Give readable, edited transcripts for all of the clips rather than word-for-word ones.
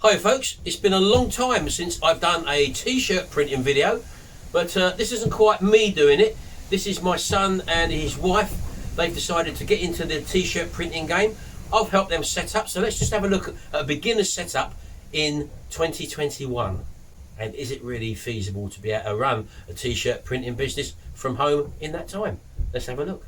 Hi folks, it's been a long time since I've done a t-shirt printing video, but this isn't quite me doing it. This is my son and his wife. They've decided to get into the t-shirt printing game. I've helped them set up, so let's just have a look at a beginner's setup in 2021. And is it really feasible to be able to run a t-shirt printing business from home in that time? Let's have a look.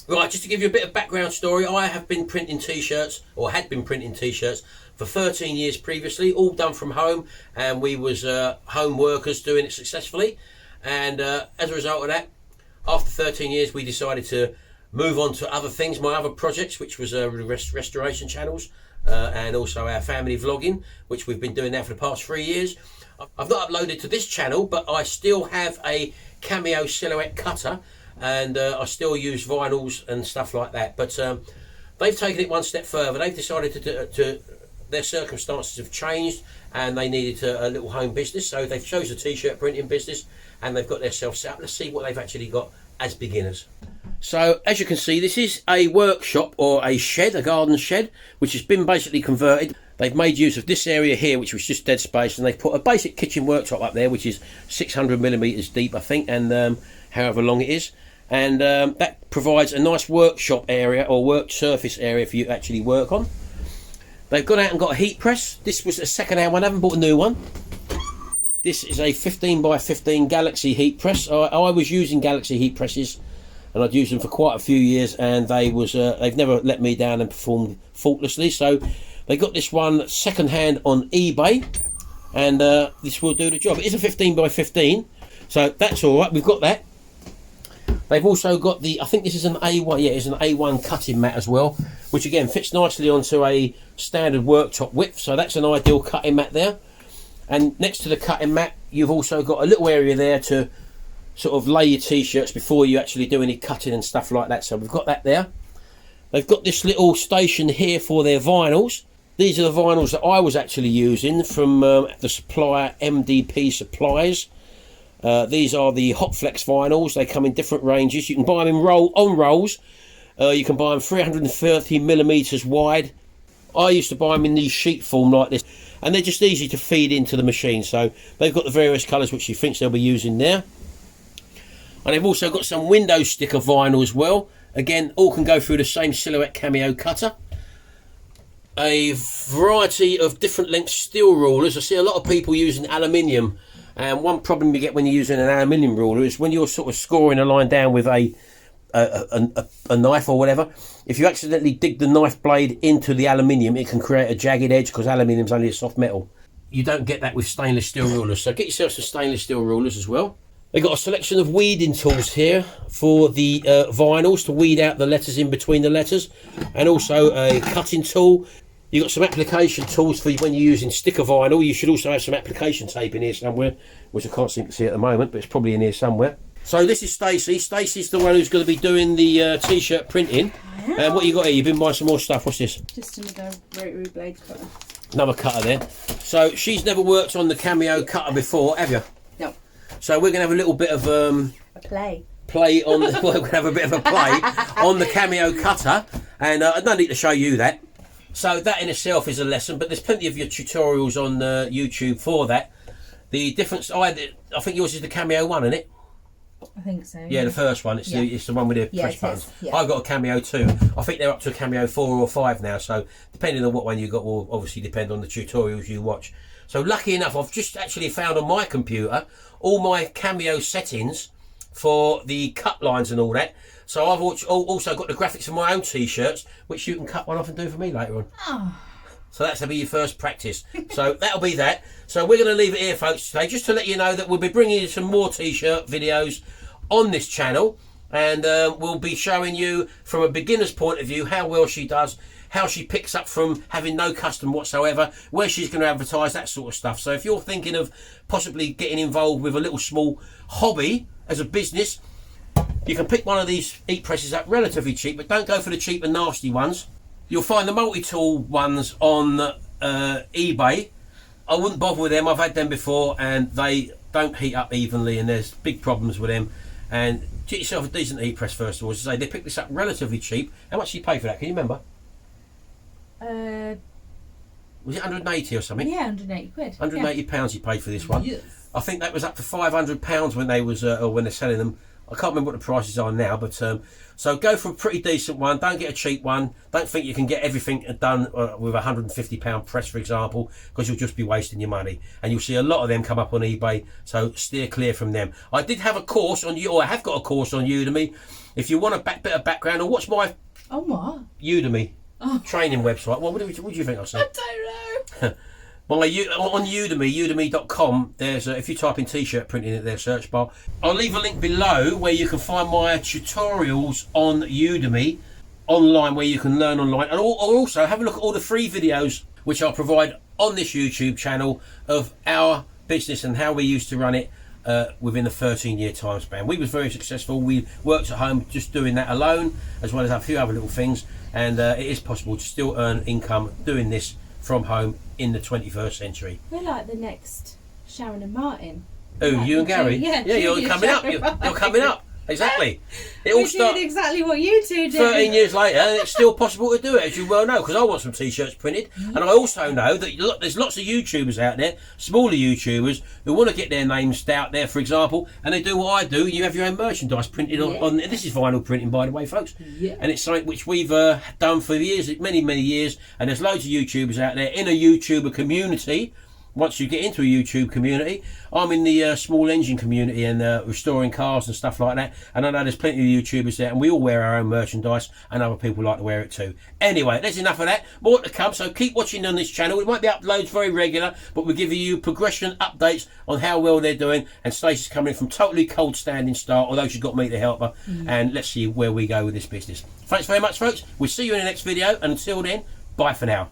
Right, just to give you a bit of background story, I have been printing t-shirts, or had been printing t-shirts for 13 years previously, all done from home, and we was home workers doing it successfully. And as a result of that, after 13 years, we decided to move on to other things, my other projects, which was restoration channels, and also our family vlogging, which we've been doing now for the past 3 years. I've not uploaded to this channel, but I still have a Cameo silhouette cutter, and I still use vinyls and stuff like that. But they've taken it one step further. They've decided to their circumstances have changed, and they needed a little home business, so they've chosen a t-shirt printing business, and they've got themselves set up. Let's see what they've actually got as beginners. So as you can see, this is a workshop, or a shed, a garden shed, which has been basically converted. They've made use of this area here, which was just dead space, and they've put a basic kitchen worktop up there, which is 600mm deep, I think, and however long it is. And that provides a nice workshop area, or work surface area, for you to actually work on. They've gone out and got a heat press. This was a second-hand one. I haven't bought a new one. This is a 15x15 Galaxy heat press. I was using Galaxy heat presses, and I'd used them for quite a few years, and they've never let me down and performed faultlessly. So they got this one second-hand on eBay, and this will do the job. It is a 15x15, so that's all right. We've got that. They've also got I think this is an A1, yeah, it's an A1 cutting mat as well, which again fits nicely onto a standard worktop width, so that's an ideal cutting mat there. And next to the cutting mat, you've also got a little area there to sort of lay your t-shirts before you actually do any cutting and stuff like that, so we've got that there. They've got this little station here for their vinyls. These are the vinyls that I was actually using from the supplier MDP Supplies. These are the Hot Flex vinyls. They come in different ranges. You can buy them in on rolls. You can buy them 330mm wide. I used to buy them in these sheet form like this, and they're just easy to feed into the machine. So they've got the various colours which she thinks they'll be using there. And they've also got some window sticker vinyl as well. Again, all can go through the same silhouette Cameo cutter. A variety of different length steel rulers. I see a lot of people using aluminium. And one problem you get when you're using an aluminium ruler is when you're sort of scoring a line down with a knife or whatever, if you accidentally dig the knife blade into the aluminium, it can create a jagged edge, because aluminium is only a soft metal. You don't get that with stainless steel rulers, so get yourself some stainless steel rulers as well. They've got a selection of weeding tools here for the vinyls to weed out the letters in between the letters, and also a cutting tool. You've got some application tools for when you're using sticker vinyl. You should also have some application tape in here somewhere, which I can't seem to see at the moment, but it's probably in here somewhere. So this is Stacey. Stacey's the one who's going to be doing the t-shirt printing. And what you got here? You've been buying some more stuff. What's this? Just another rotary blade cutter. Another cutter there. So she's never worked on the Cameo cutter before, have you? No. So we're going to have a little bit of a play on. Well, we're going to have a bit of a play on the Cameo cutter, and I don't need to show you that. So that in itself is a lesson, but there's plenty of your tutorials on YouTube for that. The difference, I think yours is the Cameo one, isn't it? I think so. Yeah, the first one. It's the one with the push buttons. Yeah. I've got a Cameo 2. I think they're up to a Cameo 4 or 5 now. So depending on what one you got will obviously depend on the tutorials you watch. So lucky enough, I've just actually found on my computer all my Cameo settings for the cut lines and all that. So I've also got the graphics of my own t-shirts, which you can cut one off and do for me later on. Oh. So that's going to be your first practice. So that'll be that. So we're going to leave it here, folks, today, just to let you know that we'll be bringing you some more t-shirt videos on this channel. And we'll be showing you from a beginner's point of view how well she does, how she picks up from having no custom whatsoever, where she's going to advertise, that sort of stuff. So if you're thinking of possibly getting involved with a little small hobby as a business, you can pick one of these heat presses up relatively cheap, but don't go for the cheap and nasty ones. You'll find the multi-tool ones on eBay. I wouldn't bother with them. I've had them before, and they don't heat up evenly, and there's big problems with them. And get yourself a decent heat press first of all. As I say, they picked this up relatively cheap. How much did you pay for that? Can you remember? Was it 180 or something? Yeah, 180 quid. 180 pounds you paid for this one. Yes. I think that was up to 500 pounds when they was or when they're selling them. I can't remember what the prices are now, but so go for a pretty decent one. Don't get a cheap one. Don't think you can get everything done with a £150 press, for example, because you'll just be wasting your money. And you'll see a lot of them come up on eBay, so steer clear from them. I did have a course on you, or I have got a course on Udemy. If you want a bit of background, or what's my Udemy training website? Well, what do you think I said? I don't know. Well, on Udemy, udemy.com, there's if you type in t-shirt printing in their search bar, I'll leave a link below where you can find my tutorials on Udemy online, where you can learn online, and also have a look at all the free videos which I'll provide on this YouTube channel of our business and how we used to run it within a 13-year time span. We was very successful. We worked at home just doing that alone, as well as a few other little things, and it is possible to still earn income doing this from home in the 21st century. We're like the next Sharon and Martin. Who, Like you and Gary? Yeah, you're coming up. You're coming up. Exactly. It all We're started doing exactly what you two do. 13 years later, and it's still possible to do it, as you well know, because I want some t-shirts printed. And I also know that there's lots of YouTubers out there, smaller YouTubers, who want to get their names out there, for example, and they do what I do. You have your own merchandise printed on this is vinyl printing, by the way, folks. Yeah. And it's something which we've done for years, many years, and there's loads of YouTubers out there in a YouTuber community. Once you get into a YouTube community, I'm in the small engine community and restoring cars and stuff like that, and I know there's plenty of YouTubers there, and we all wear our own merchandise, and other people like to wear it too. Anyway, there's enough of that. More to come, so keep watching on this channel. We might be uploads very regular, but we're giving you progression updates on how well they're doing. And Stacey's coming from totally cold standing start, although she's got me to help her, and let's see where we go with this business. Thanks very much, folks. We'll see you in the next video, and until then, bye for now.